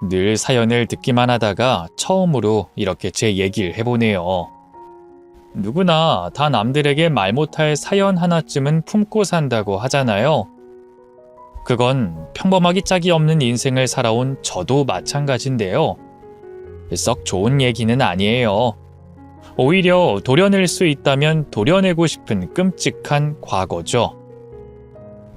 늘 사연을 듣기만 하다가 처음으로 이렇게 제 얘기를 해보네요. 누구나 다 남들에게 말 못할 사연 하나쯤은 품고 산다고 하잖아요. 그건 평범하기 짝이 없는 인생을 살아온 저도 마찬가지인데요. 썩 좋은 얘기는 아니에요. 오히려 도려낼 수 있다면 도려내고 싶은 끔찍한 과거죠.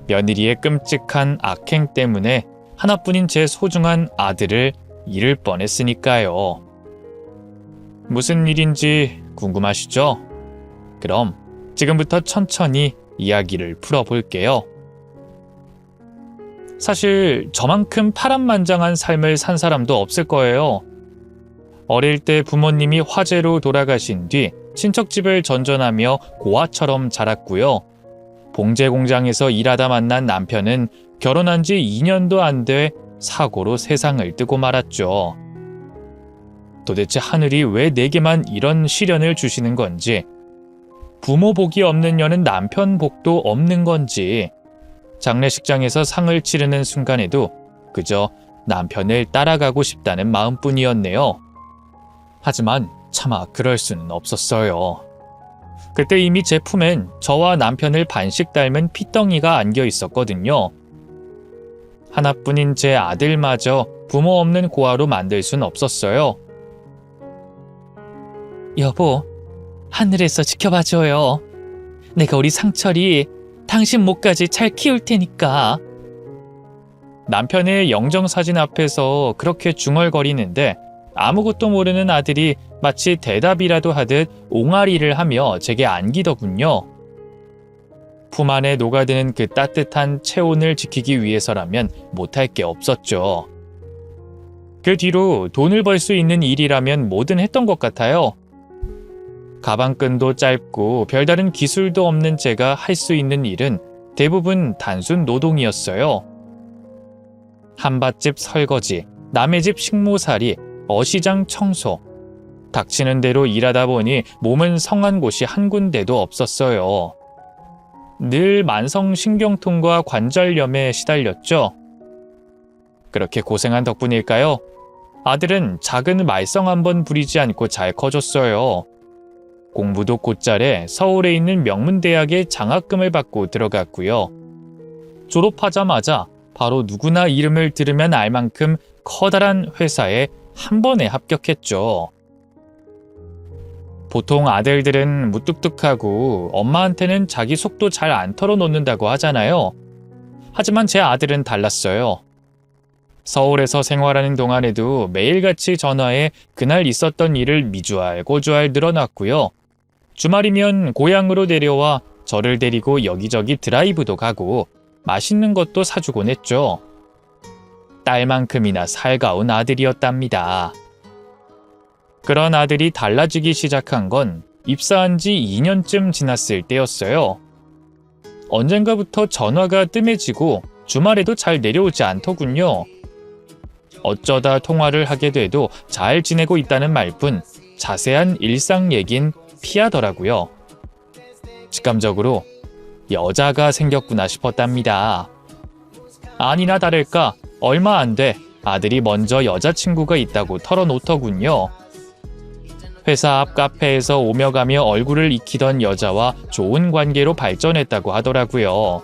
며느리의 끔찍한 악행 때문에 하나뿐인 제 소중한 아들을 잃을 뻔했으니까요. 무슨 일인지 궁금하시죠? 그럼 지금부터 천천히 이야기를 풀어볼게요. 사실 저만큼 파란만장한 삶을 산 사람도 없을 거예요. 어릴 때 부모님이 화재로 돌아가신 뒤 친척집을 전전하며 고아처럼 자랐고요. 봉제 공장에서 일하다 만난 남편은 결혼한 지 2년도 안 돼 사고로 세상을 뜨고 말았죠. 도대체 하늘이 왜 내게만 이런 시련을 주시는 건지, 부모 복이 없는 여는 남편 복도 없는 건지, 장례식장에서 상을 치르는 순간에도 그저 남편을 따라가고 싶다는 마음뿐이었네요. 하지만 차마 그럴 수는 없었어요. 그때 이미 제 품엔 저와 남편을 반씩 닮은 핏덩이가 안겨 있었거든요. 하나뿐인 제 아들마저 부모 없는 고아로 만들 순 없었어요. 여보, 하늘에서 지켜봐줘요. 내가 우리 상철이 당신 목까지 잘 키울 테니까. 남편의 영정사진 앞에서 그렇게 중얼거리는데 아무것도 모르는 아들이 마치 대답이라도 하듯 옹알이를 하며 제게 안기더군요. 품 안에 녹아드는 그 따뜻한 체온을 지키기 위해서라면 못할 게 없었죠. 그 뒤로 돈을 벌 수 있는 일이라면 뭐든 했던 것 같아요. 가방끈도 짧고 별다른 기술도 없는 제가 할 수 있는 일은 대부분 단순 노동이었어요. 한밭집 설거지, 남의 집 식모살이, 어시장 청소. 닥치는 대로 일하다 보니 몸은 성한 곳이 한 군데도 없었어요. 늘 만성신경통과 관절염에 시달렸죠. 그렇게 고생한 덕분일까요? 아들은 작은 말썽 한번 부리지 않고 잘 커졌어요. 공부도 곧잘해 서울에 있는 명문대학에 장학금을 받고 들어갔고요. 졸업하자마자 바로 누구나 이름을 들으면 알 만큼 커다란 회사에 한 번에 합격했죠. 보통 아들들은 무뚝뚝하고 엄마한테는 자기 속도 잘 안 털어놓는다고 하잖아요. 하지만 제 아들은 달랐어요. 서울에서 생활하는 동안에도 매일같이 전화해 그날 있었던 일을 미주알 고주알 늘어놨고요. 주말이면 고향으로 내려와 저를 데리고 여기저기 드라이브도 가고 맛있는 것도 사주곤 했죠. 딸만큼이나 살가운 아들이었답니다. 그런 아들이 달라지기 시작한 건 입사한 지 2년쯤 지났을 때였어요. 언젠가부터 전화가 뜸해지고 주말에도 잘 내려오지 않더군요. 어쩌다 통화를 하게 돼도 잘 지내고 있다는 말뿐 자세한 일상 얘긴 피하더라고요. 직감적으로 여자가 생겼구나 싶었답니다. 아니나 다를까 얼마 안 돼 아들이 먼저 여자친구가 있다고 털어놓더군요. 회사 앞 카페에서 오며 가며 얼굴을 익히던 여자와 좋은 관계로 발전했다고 하더라고요.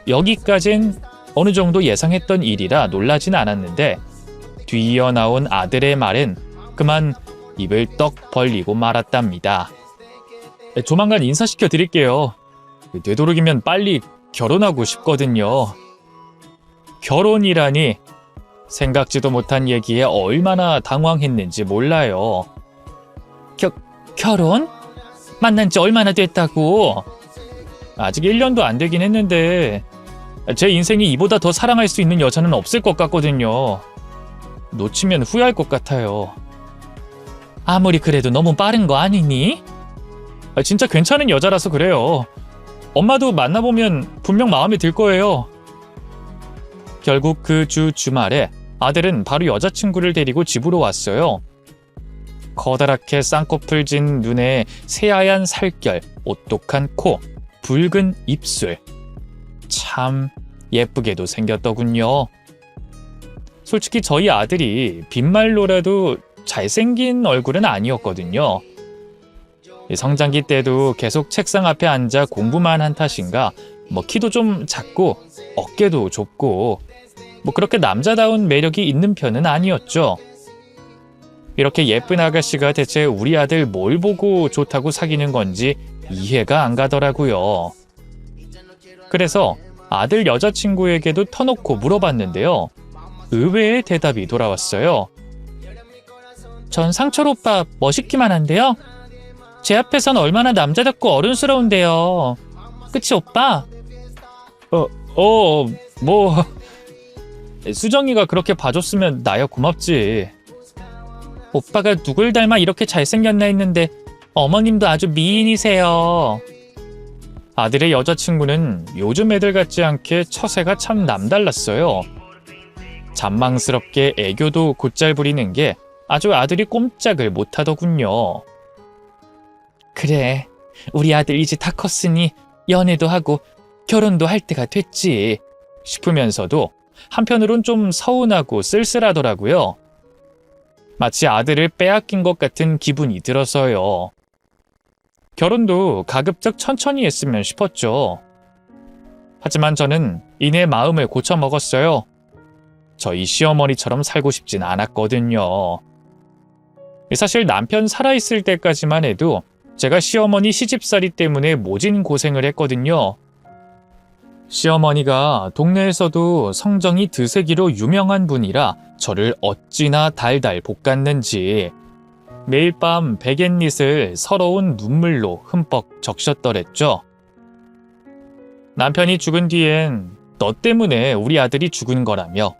여기까진 어느 정도 예상했던 일이라 놀라진 않았는데 뒤이어 나온 아들의 말은 그만 입을 떡 벌리고 말았답니다. 조만간 인사시켜 드릴게요. 되도록이면 빨리 결혼하고 싶거든요. 결혼이라니 생각지도 못한 얘기에 얼마나 당황했는지 몰라요. 결혼? 만난 지 얼마나 됐다고? 아직 1년도 안 되긴 했는데 제 인생이 이보다 더 사랑할 수 있는 여자는 없을 것 같거든요. 놓치면 후회할 것 같아요. 아무리 그래도 너무 빠른 거 아니니? 진짜 괜찮은 여자라서 그래요. 엄마도 만나보면 분명 마음에 들 거예요. 결국 그 주말에 아들은 바로 여자친구를 데리고 집으로 왔어요. 커다랗게 쌍꺼풀 진 눈에 새하얀 살결, 오똑한 코, 붉은 입술. 참 예쁘게도 생겼더군요. 솔직히 저희 아들이 빈말로라도 잘생긴 얼굴은 아니었거든요. 성장기 때도 계속 책상 앞에 앉아 공부만 한 탓인가 키도 좀 작고 어깨도 좁고 그렇게 남자다운 매력이 있는 편은 아니었죠. 이렇게 예쁜 아가씨가 대체 우리 아들 뭘 보고 좋다고 사귀는 건지 이해가 안 가더라고요. 그래서 아들 여자친구에게도 터놓고 물어봤는데요. 의외의 대답이 돌아왔어요. 전 상철 오빠 멋있기만 한데요. 제 앞에선 얼마나 남자답고 어른스러운데요. 그치 오빠? 수정이가 그렇게 봐줬으면 나야 고맙지. 오빠가 누굴 닮아 이렇게 잘생겼나 했는데 어머님도 아주 미인이세요. 아들의 여자친구는 요즘 애들 같지 않게 처세가 참 남달랐어요. 잔망스럽게 애교도 곧잘 부리는 게 아주 아들이 꼼짝을 못하더군요. 그래, 우리 아들 이제 다 컸으니 연애도 하고 결혼도 할 때가 됐지 싶으면서도 한편으론 좀 서운하고 쓸쓸하더라고요. 마치 아들을 빼앗긴 것 같은 기분이 들어서요. 결혼도 가급적 천천히 했으면 싶었죠. 하지만 저는 이내 마음을 고쳐먹었어요. 저희 시어머니처럼 살고 싶진 않았거든요. 사실 남편 살아있을 때까지만 해도 제가 시어머니 시집살이 때문에 모진 고생을 했거든요. 시어머니가 동네에서도 성정이 드세기로 유명한 분이라 저를 어찌나 달달 볶았는지 매일 밤 베갯잎을 서러운 눈물로 흠뻑 적셨더랬죠. 남편이 죽은 뒤엔 너 때문에 우리 아들이 죽은 거라며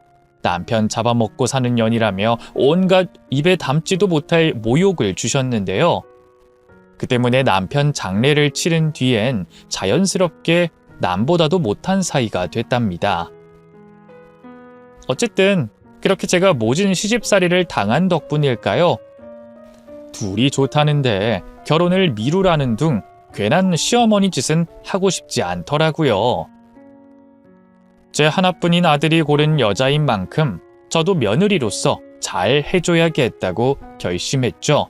남편 잡아먹고 사는 년이라며 온갖 입에 담지도 못할 모욕을 주셨는데요. 그 때문에 남편 장례를 치른 뒤엔 자연스럽게 남보다도 못한 사이가 됐답니다. 어쨌든 그렇게 제가 모진 시집살이를 당한 덕분일까요? 둘이 좋다는데 결혼을 미루라는 둥 괜한 시어머니 짓은 하고 싶지 않더라고요. 제 하나뿐인 아들이 고른 여자인 만큼 저도 며느리로서 잘 해줘야겠다고 결심했죠.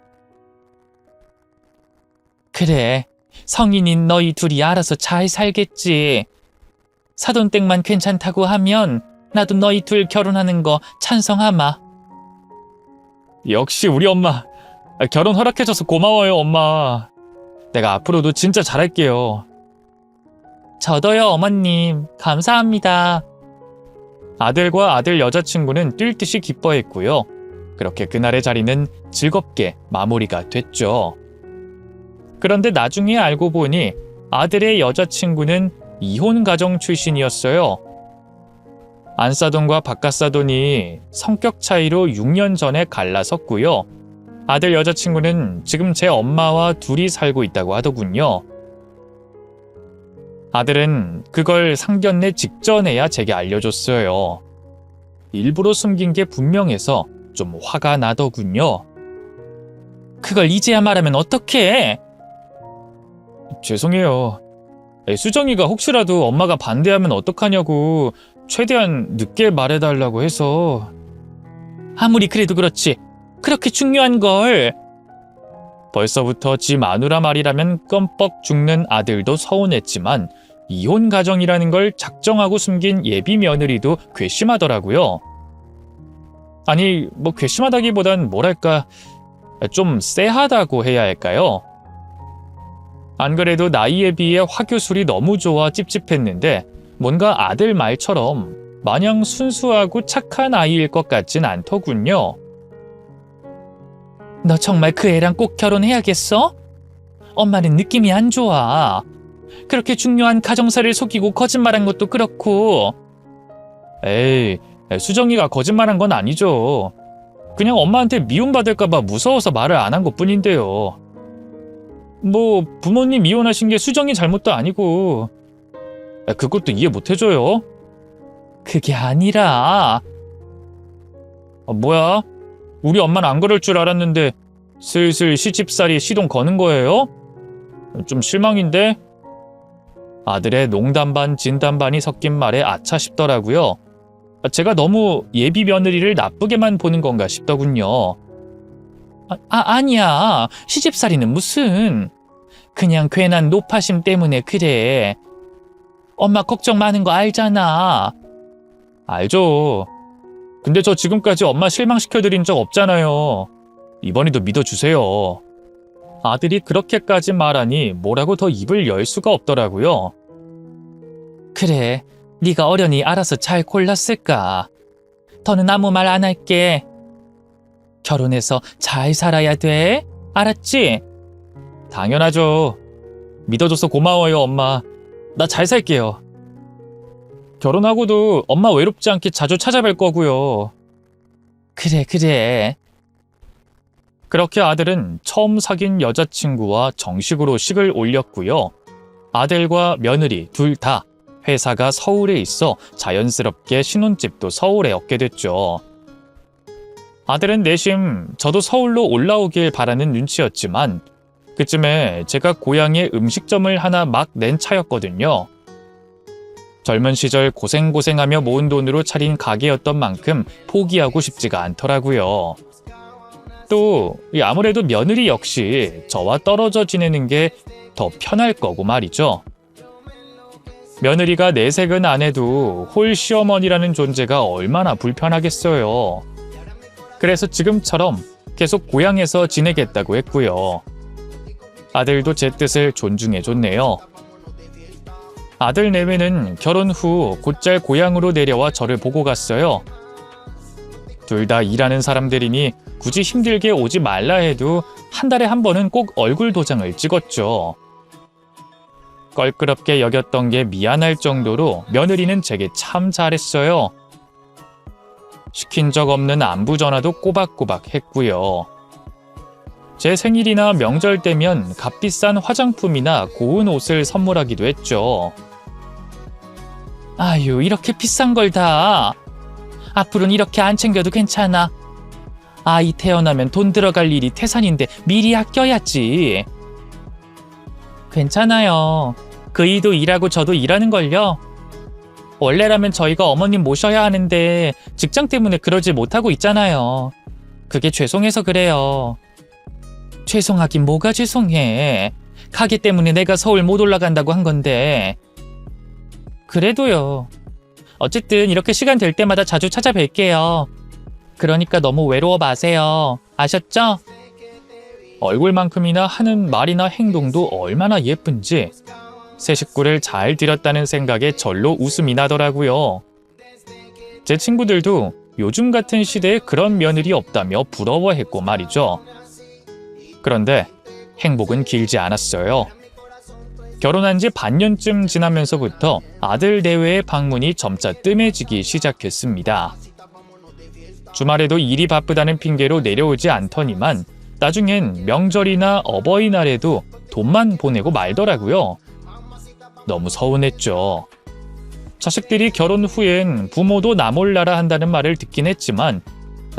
그래, 성인인 너희 둘이 알아서 잘 살겠지. 사돈댁만 괜찮다고 하면 나도 너희 둘 결혼하는 거 찬성하마. 역시 우리 엄마. 결혼 허락해줘서 고마워요, 엄마. 내가 앞으로도 진짜 잘할게요. 저도요, 어머님. 감사합니다. 아들과 아들 여자친구는 뛸 듯이 기뻐했고요. 그렇게 그날의 자리는 즐겁게 마무리가 됐죠. 그런데 나중에 알고 보니 아들의 여자친구는 이혼 가정 출신이었어요. 안사돈과 바깥사돈이 성격 차이로 6년 전에 갈라섰고요. 아들 여자친구는 지금 제 엄마와 둘이 살고 있다고 하더군요. 아들은 그걸 상견례 직전에야 제게 알려줬어요. 일부러 숨긴 게 분명해서 좀 화가 나더군요. 그걸 이제야 말하면 어떡해? 죄송해요. 수정이가 혹시라도 엄마가 반대하면 어떡하냐고 최대한 늦게 말해달라고 해서. 아무리 그래도 그렇지. 그렇게 중요한 걸. 벌써부터 지 마누라 말이라면 껌뻑 죽는 아들도 서운했지만 이혼 가정이라는 걸 작정하고 숨긴 예비 며느리도 괘씸하더라고요. 아니, 괘씸하다기보단 뭐랄까 좀 쎄하다고 해야 할까요? 안 그래도 나이에 비해 화교술이 너무 좋아 찝찝했는데 뭔가 아들 말처럼 마냥 순수하고 착한 아이일 것 같진 않더군요. 너 정말 그 애랑 꼭 결혼해야겠어? 엄마는 느낌이 안 좋아. 그렇게 중요한 가정사를 속이고 거짓말한 것도 그렇고. 에이, 수정이가 거짓말한 건 아니죠. 그냥 엄마한테 미움받을까봐 무서워서 말을 안 한 것뿐인데요. 부모님 이혼하신 게 수정이 잘못도 아니고. 그것도 이해 못 해줘요. 그게 아니라. 뭐야? 우리 엄마는 안 그럴 줄 알았는데 슬슬 시집살이 시동 거는 거예요? 좀 실망인데? 아들의 농담 반 진담 반이 섞인 말에 아차 싶더라고요. 제가 너무 예비 며느리를 나쁘게만 보는 건가 싶더군요. 아니야. 시집살이는 무슨. 그냥 괜한 노파심 때문에 그래. 엄마 걱정 많은 거 알잖아. 알죠. 근데 저 지금까지 엄마 실망시켜드린 적 없잖아요. 이번에도 믿어주세요. 아들이 그렇게까지 말하니 뭐라고 더 입을 열 수가 없더라고요. 그래, 네가 어련히 알아서 잘 골랐을까. 더는 아무 말 안 할게. 결혼해서 잘 살아야 돼. 알았지? 당연하죠. 믿어줘서 고마워요, 엄마. 나 잘 살게요. 결혼하고도 엄마 외롭지 않게 자주 찾아뵐 거고요. 그래. 그렇게 아들은 처음 사귄 여자친구와 정식으로 식을 올렸고요. 아들과 며느리 둘 다 회사가 서울에 있어 자연스럽게 신혼집도 서울에 얻게 됐죠. 아들은 내심 저도 서울로 올라오길 바라는 눈치였지만 그쯤에 제가 고향에 음식점을 하나 막 낸 차였거든요. 젊은 시절 고생하며 모은 돈으로 차린 가게였던 만큼 포기하고 싶지가 않더라고요. 또 아무래도 며느리 역시 저와 떨어져 지내는 게 더 편할 거고 말이죠. 며느리가 내색은 안 해도 홀 시어머니라는 존재가 얼마나 불편하겠어요. 그래서 지금처럼 계속 고향에서 지내겠다고 했고요. 아들도 제 뜻을 존중해줬네요. 아들 내외는 결혼 후 곧잘 고향으로 내려와 저를 보고 갔어요. 둘 다 일하는 사람들이니 굳이 힘들게 오지 말라 해도 한 달에 한 번은 꼭 얼굴 도장을 찍었죠. 껄끄럽게 여겼던 게 미안할 정도로 며느리는 제게 참 잘했어요. 시킨 적 없는 안부 전화도 꼬박꼬박 했고요. 제 생일이나 명절 때면 값비싼 화장품이나 고운 옷을 선물하기도 했죠. 아유, 이렇게 비싼 걸 다. 앞으로는 이렇게 안 챙겨도 괜찮아. 아이 태어나면 돈 들어갈 일이 태산인데 미리 아껴야지. 괜찮아요. 그이도 일하고 저도 일하는걸요. 원래라면 저희가 어머님 모셔야 하는데 직장 때문에 그러지 못하고 있잖아요. 그게 죄송해서 그래요. 죄송하긴 뭐가 죄송해. 가게 때문에 내가 서울 못 올라간다고 한 건데. 그래도요. 어쨌든 이렇게 시간 될 때마다 자주 찾아뵐게요. 그러니까 너무 외로워 마세요. 아셨죠? 얼굴만큼이나 하는 말이나 행동도 얼마나 예쁜지 새 식구를 잘 들였다는 생각에 절로 웃음이 나더라고요. 제 친구들도 요즘 같은 시대에 그런 며느리 없다며 부러워했고 말이죠. 그런데 행복은 길지 않았어요. 결혼한 지 반년쯤 지나면서부터 아들 내외의 방문이 점차 뜸해지기 시작했습니다. 주말에도 일이 바쁘다는 핑계로 내려오지 않더니만 나중엔 명절이나 어버이날에도 돈만 보내고 말더라고요. 너무 서운했죠. 자식들이 결혼 후엔 부모도 나 몰라라 한다는 말을 듣긴 했지만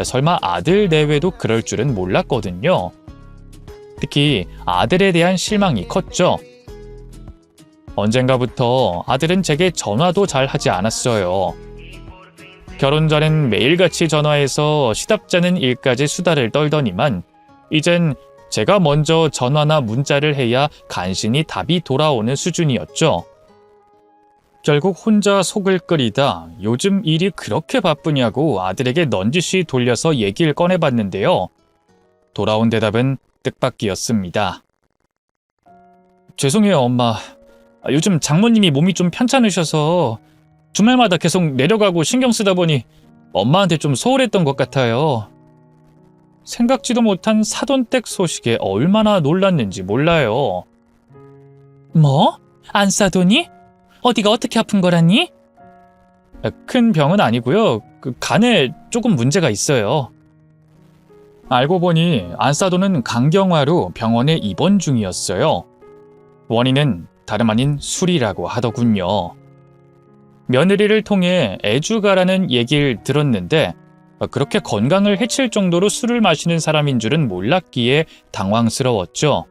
설마 아들 내외도 그럴 줄은 몰랐거든요. 특히 아들에 대한 실망이 컸죠. 언젠가부터 아들은 제게 전화도 잘 하지 않았어요. 결혼 전엔 매일같이 전화해서 시답잖은 일까지 수다를 떨더니만 이젠 제가 먼저 전화나 문자를 해야 간신히 답이 돌아오는 수준이었죠. 결국 혼자 속을 끓이다 요즘 일이 그렇게 바쁘냐고 아들에게 넌지시 돌려서 얘기를 꺼내봤는데요. 돌아온 대답은 뜻밖이었습니다. 죄송해요, 엄마. 요즘 장모님이 몸이 좀 편찮으셔서 주말마다 계속 내려가고 신경 쓰다 보니 엄마한테 좀 소홀했던 것 같아요. 생각지도 못한 사돈댁 소식에 얼마나 놀랐는지 몰라요. 뭐? 안 싸더니? 어디가 어떻게 아픈 거라니? 큰 병은 아니고요. 간에 조금 문제가 있어요. 알고 보니 안사돈은 강경화로 병원에 입원 중이었어요. 원인은 다름 아닌 술이라고 하더군요. 며느리를 통해 애주가라는 얘기를 들었는데 그렇게 건강을 해칠 정도로 술을 마시는 사람인 줄은 몰랐기에 당황스러웠죠.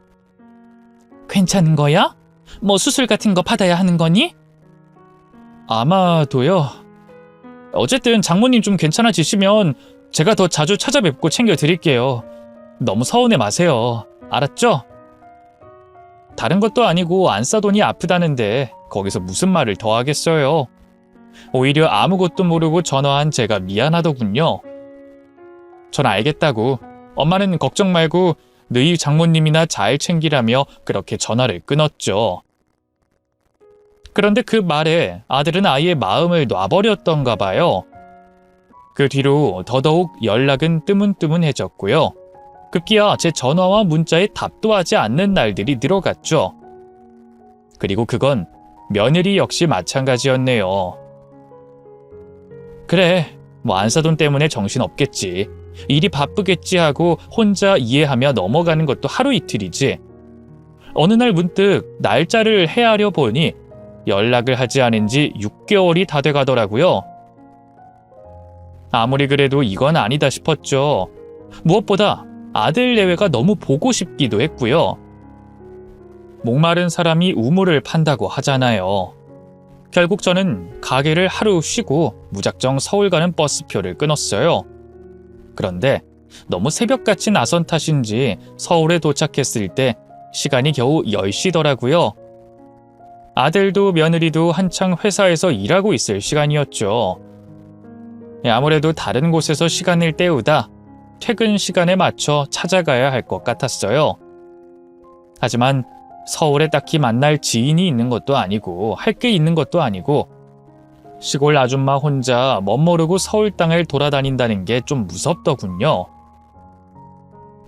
괜찮은 거야? 뭐 수술 같은 거 받아야 하는 거니? 아마도요. 어쨌든 장모님 좀 괜찮아지시면 제가 더 자주 찾아뵙고 챙겨드릴게요. 너무 서운해 마세요. 알았죠? 다른 것도 아니고 안싸돈이 아프다는데 거기서 무슨 말을 더 하겠어요. 오히려 아무것도 모르고 전화한 제가 미안하더군요. 전 알겠다고. 엄마는 걱정 말고 너희 장모님이나 잘 챙기라며 그렇게 전화를 끊었죠. 그런데 그 말에 아들은 아예 마음을 놔버렸던가 봐요. 그 뒤로 더더욱 연락은 뜨문뜨문해졌고요. 급기야 제 전화와 문자에 답도 하지 않는 날들이 늘어갔죠. 그리고 그건 며느리 역시 마찬가지였네요. 그래, 뭐 안사돈 때문에 정신없겠지. 일이 바쁘겠지 하고 혼자 이해하며 넘어가는 것도 하루 이틀이지. 어느 날 문득 날짜를 헤아려 보니 연락을 하지 않은 지 6개월이 다 돼가더라고요. 아무리 그래도 이건 아니다 싶었죠. 무엇보다 아들 내외가 너무 보고 싶기도 했고요. 목마른 사람이 우물을 판다고 하잖아요. 결국 저는 가게를 하루 쉬고 무작정 서울 가는 버스표를 끊었어요. 그런데 너무 새벽같이 나선 탓인지 서울에 도착했을 때 시간이 겨우 10시더라고요. 아들도 며느리도 한창 회사에서 일하고 있을 시간이었죠. 아무래도 다른 곳에서 시간을 때우다 퇴근 시간에 맞춰 찾아가야 할 것 같았어요. 하지만 서울에 딱히 만날 지인이 있는 것도 아니고 할 게 있는 것도 아니고 시골 아줌마 혼자 멋모르고 서울 땅을 돌아다닌다는 게 좀 무섭더군요.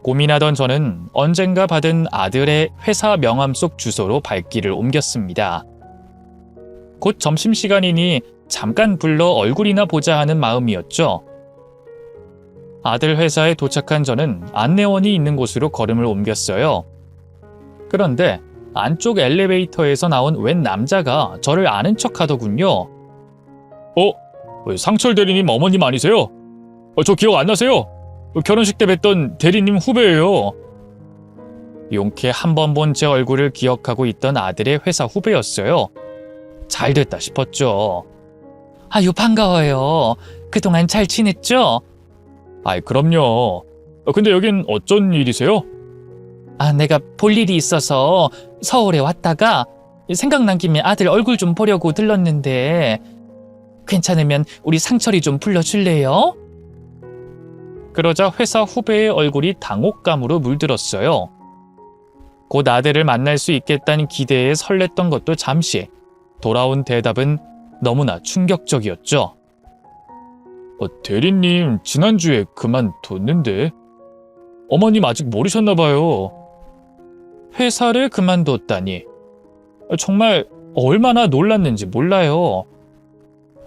고민하던 저는 언젠가 받은 아들의 회사 명함 속 주소로 발길을 옮겼습니다. 곧 점심시간이니 잠깐 불러 얼굴이나 보자 하는 마음이었죠. 아들 회사에 도착한 저는 안내원이 있는 곳으로 걸음을 옮겼어요. 그런데 안쪽 엘리베이터에서 나온 웬 남자가 저를 아는 척 하더군요. 상철 대리님 어머님 아니세요? 저 기억 안 나세요? 결혼식 때 뵀던 대리님 후배예요. 용케 한 번 본 제 얼굴을 기억하고 있던 아들의 회사 후배였어요. 잘 됐다 싶었죠. 아유, 반가워요. 그동안 잘 지냈죠? 아이, 그럼요. 근데 여긴 어쩐 일이세요? 내가 볼 일이 있어서 서울에 왔다가 생각난 김에 아들 얼굴 좀 보려고 들렀는데 괜찮으면 우리 상철이 좀 불러줄래요? 그러자 회사 후배의 얼굴이 당혹감으로 물들었어요. 곧 아들을 만날 수 있겠다는 기대에 설렜던 것도 잠시, 돌아온 대답은 너무나 충격적이었죠. 대리님 지난주에 그만뒀는데 어머님 아직 모르셨나 봐요. 회사를 그만뒀다니. 정말 얼마나 놀랐는지 몰라요.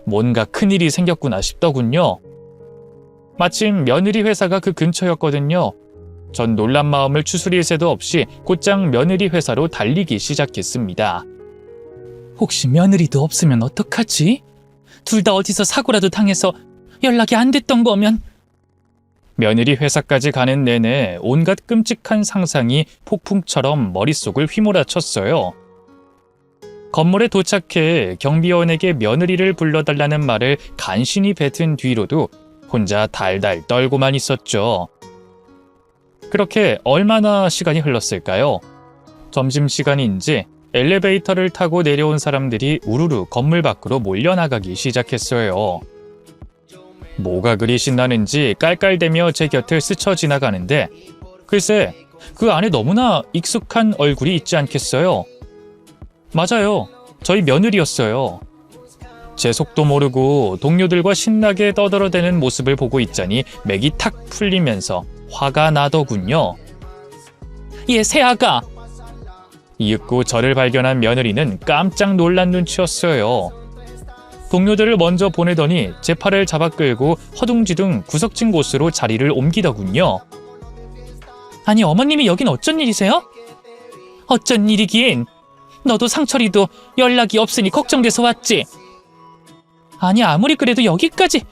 뭔가 큰일이 생겼구나 싶더군요. 마침 며느리 회사가 그 근처였거든요. 전 놀란 마음을 추스릴 새도 없이 곧장 며느리 회사로 달리기 시작했습니다. 혹시 며느리도 없으면 어떡하지? 둘 다 어디서 사고라도 당해서 연락이 안 됐던 거면. 며느리 회사까지 가는 내내 온갖 끔찍한 상상이 폭풍처럼 머릿속을 휘몰아쳤어요. 건물에 도착해 경비원에게 며느리를 불러달라는 말을 간신히 뱉은 뒤로도 혼자 달달 떨고만 있었죠. 그렇게 얼마나 시간이 흘렀을까요? 점심시간인지 엘리베이터를 타고 내려온 사람들이 우르르 건물 밖으로 몰려나가기 시작했어요. 뭐가 그리 신나는지 깔깔대며 제 곁을 스쳐 지나가는데 글쎄 그 안에 너무나 익숙한 얼굴이 있지 않겠어요? 맞아요. 저희 며느리였어요. 제 속도 모르고 동료들과 신나게 떠들어대는 모습을 보고 있자니 맥이 탁 풀리면서 화가 나더군요. 새아가! 이윽고 저를 발견한 며느리는 깜짝 놀란 눈치였어요. 동료들을 먼저 보내더니 제 팔을 잡아 끌고 허둥지둥 구석진 곳으로 자리를 옮기더군요. 아니, 어머님이 여긴 어쩐 일이세요? 어쩐 일이긴. 너도 상철이도 연락이 없으니 걱정돼서 왔지. 아니, 아무리 그래도 여기까지.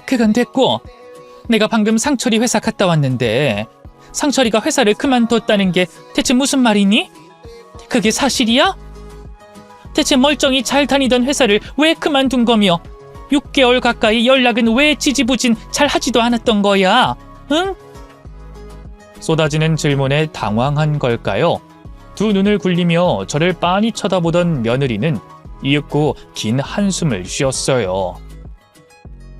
그건 됐고, 내가 방금 상철이 회사 갔다 왔는데 상철이가 회사를 그만뒀다는 게 대체 무슨 말이니? 그게 사실이야? 대체 멀쩡히 잘 다니던 회사를 왜 그만둔 거며 6개월 가까이 연락은 왜 지지부진 잘 하지도 않았던 거야? 응? 쏟아지는 질문에 당황한 걸까요? 두 눈을 굴리며 저를 빤히 쳐다보던 며느리는 이윽고 긴 한숨을 쉬었어요.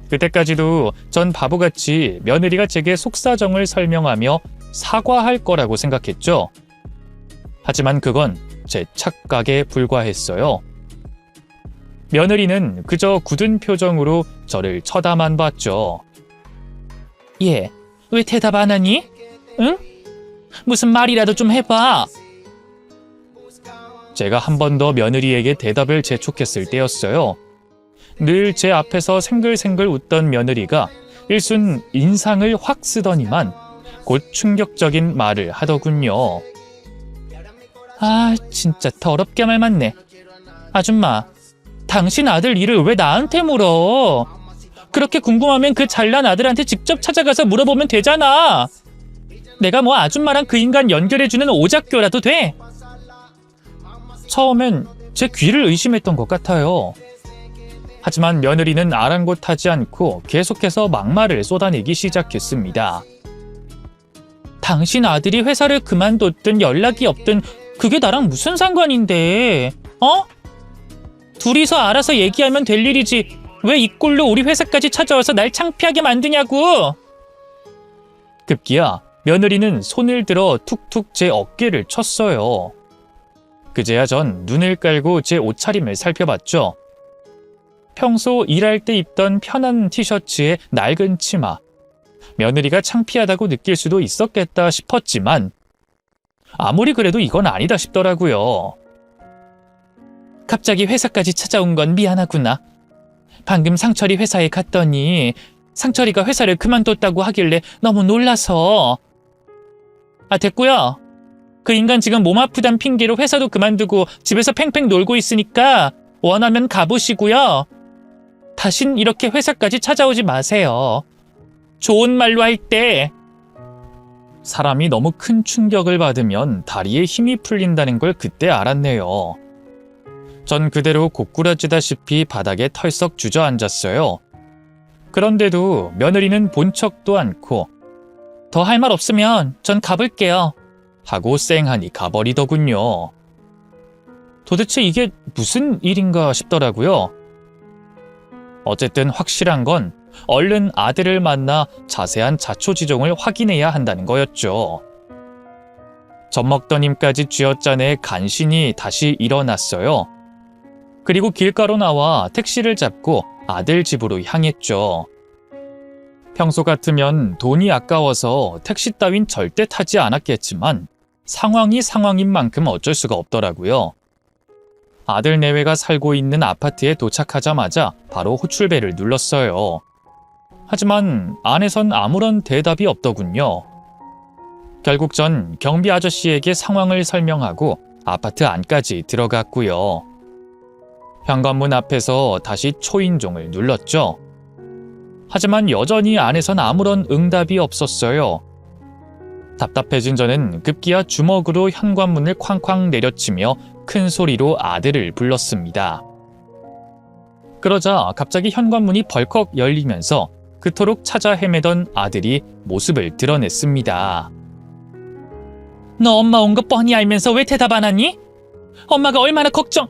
그때까지도 전 바보같이 며느리가 제게 속사정을 설명하며 사과할 거라고 생각했죠. 하지만 그건 제 착각에 불과했어요. 며느리는 그저 굳은 표정으로 저를 쳐다만 봤죠. 얘, 왜 대답 안 하니? 응? 무슨 말이라도 좀 해봐. 제가 한 번 더 며느리에게 대답을 재촉했을 때였어요. 늘 제 앞에서 생글생글 웃던 며느리가 일순 인상을 확 쓰더니만 곧 충격적인 말을 하더군요. 아, 진짜 더럽게 말 많네. 아줌마, 당신 아들 일을 왜 나한테 물어? 그렇게 궁금하면 그 잘난 아들한테 직접 찾아가서 물어보면 되잖아. 내가 뭐 아줌마랑 그 인간 연결해주는 오작교라도 돼? 처음엔 제 귀를 의심했던 것 같아요. 하지만 며느리는 아랑곳하지 않고 계속해서 막말을 쏟아내기 시작했습니다. 당신 아들이 회사를 그만뒀든 연락이 없든 그게 나랑 무슨 상관인데, 어? 둘이서 알아서 얘기하면 될 일이지 왜 이 꼴로 우리 회사까지 찾아와서 날 창피하게 만드냐고. 급기야 며느리는 손을 들어 툭툭 제 어깨를 쳤어요. 그제야 전 눈을 깔고 제 옷차림을 살펴봤죠. 평소 일할 때 입던 편한 티셔츠에 낡은 치마. 며느리가 창피하다고 느낄 수도 있었겠다 싶었지만 아무리 그래도 이건 아니다 싶더라고요. 갑자기 회사까지 찾아온 건 미안하구나. 방금 상철이 회사에 갔더니 상철이가 회사를 그만뒀다고 하길래 너무 놀라서. 아, 됐고요. 그 인간 지금 몸 아프단 핑계로 회사도 그만두고 집에서 팽팽 놀고 있으니까 원하면 가보시고요. 다신 이렇게 회사까지 찾아오지 마세요. 좋은 말로 할 때. 사람이 너무 큰 충격을 받으면 다리에 힘이 풀린다는 걸 그때 알았네요. 전 그대로 고꾸라지다시피 바닥에 털썩 주저앉았어요. 그런데도 며느리는 본 척도 않고 더 할 말 없으면 전 가볼게요 하고 쌩하니 가버리더군요. 도대체 이게 무슨 일인가 싶더라고요. 어쨌든 확실한 건 얼른 아들을 만나 자세한 자초지종을 확인해야 한다는 거였죠. 젖먹던 힘까지 쥐어짜내 간신히 다시 일어났어요. 그리고 길가로 나와 택시를 잡고 아들 집으로 향했죠. 평소 같으면 돈이 아까워서 택시 따윈 절대 타지 않았겠지만 상황이 상황인 만큼 어쩔 수가 없더라고요. 아들 내외가 살고 있는 아파트에 도착하자마자 바로 호출벨을 눌렀어요. 하지만 안에선 아무런 대답이 없더군요. 결국 전 경비 아저씨에게 상황을 설명하고 아파트 안까지 들어갔고요. 현관문 앞에서 다시 초인종을 눌렀죠. 하지만 여전히 안에선 아무런 응답이 없었어요. 답답해진 저는 급기야 주먹으로 현관문을 쾅쾅 내려치며 큰 소리로 아들을 불렀습니다. 그러자 갑자기 현관문이 벌컥 열리면서 그토록 찾아 헤매던 아들이 모습을 드러냈습니다. 너 엄마 온 거 뻔히 알면서 왜 대답 안 하니? 엄마가 얼마나 걱정...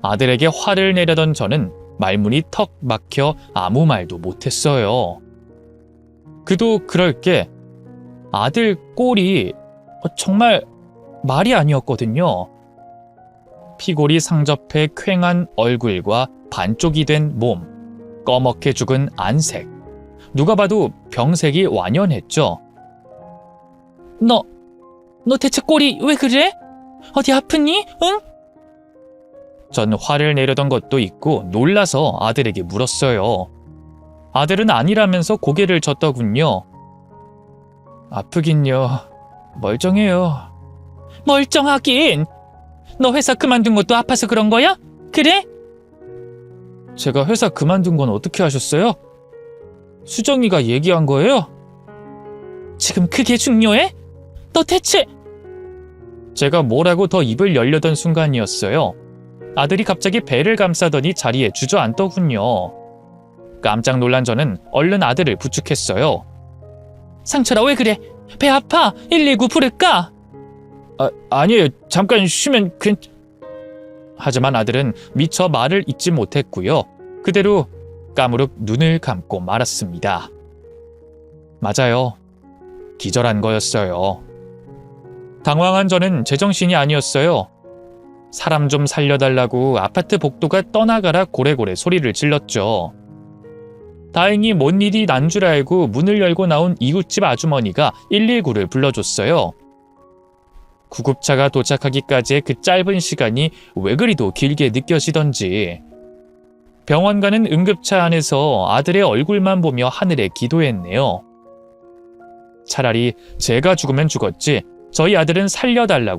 아들에게 화를 내려던 저는 말문이 턱 막혀 아무 말도 못했어요. 그도 그럴 게 아들 꼴이 정말 말이 아니었거든요. 피골이 상접해 퀭한 얼굴과 반쪽이 된 몸, 꺼멓게 죽은 안색. 누가 봐도 병색이 완연했죠. 너 대체 꼴이 왜 그래? 어디 아프니? 응? 전 화를 내려던 것도 있고 놀라서 아들에게 물었어요. 아들은 아니라면서 고개를 젓더군요. 아프긴요. 멀쩡해요. 멀쩡하긴. 너 회사 그만둔 것도 아파서 그런 거야? 그래? 제가 회사 그만둔 건 어떻게 하셨어요? 수정이가 얘기한 거예요? 지금 그게 중요해? 너 대체... 제가 뭐라고 더 입을 열려던 순간이었어요. 아들이 갑자기 배를 감싸더니 자리에 주저앉더군요. 깜짝 놀란 저는 얼른 아들을 부축했어요. 상철아, 왜 그래? 배 아파. 119 부를까? 아니에요. 잠깐 쉬면 하지만 아들은 미처 말을 잇지 못했고요. 그대로 까무룩 눈을 감고 말았습니다. 맞아요. 기절한 거였어요. 당황한 저는 제정신이 아니었어요. 사람 좀 살려달라고 아파트 복도가 떠나가라 고래고래 소리를 질렀죠. 다행히 뭔 일이 난 줄 알고 문을 열고 나온 이웃집 아주머니가 119를 불러줬어요. 구급차가 도착하기까지의 그 짧은 시간이 왜 그리도 길게 느껴지던지 병원 가는 응급차 안에서 아들의 얼굴만 보며 하늘에 기도했네요. 차라리 제가 죽으면 죽었지 저희 아들은 살려달라고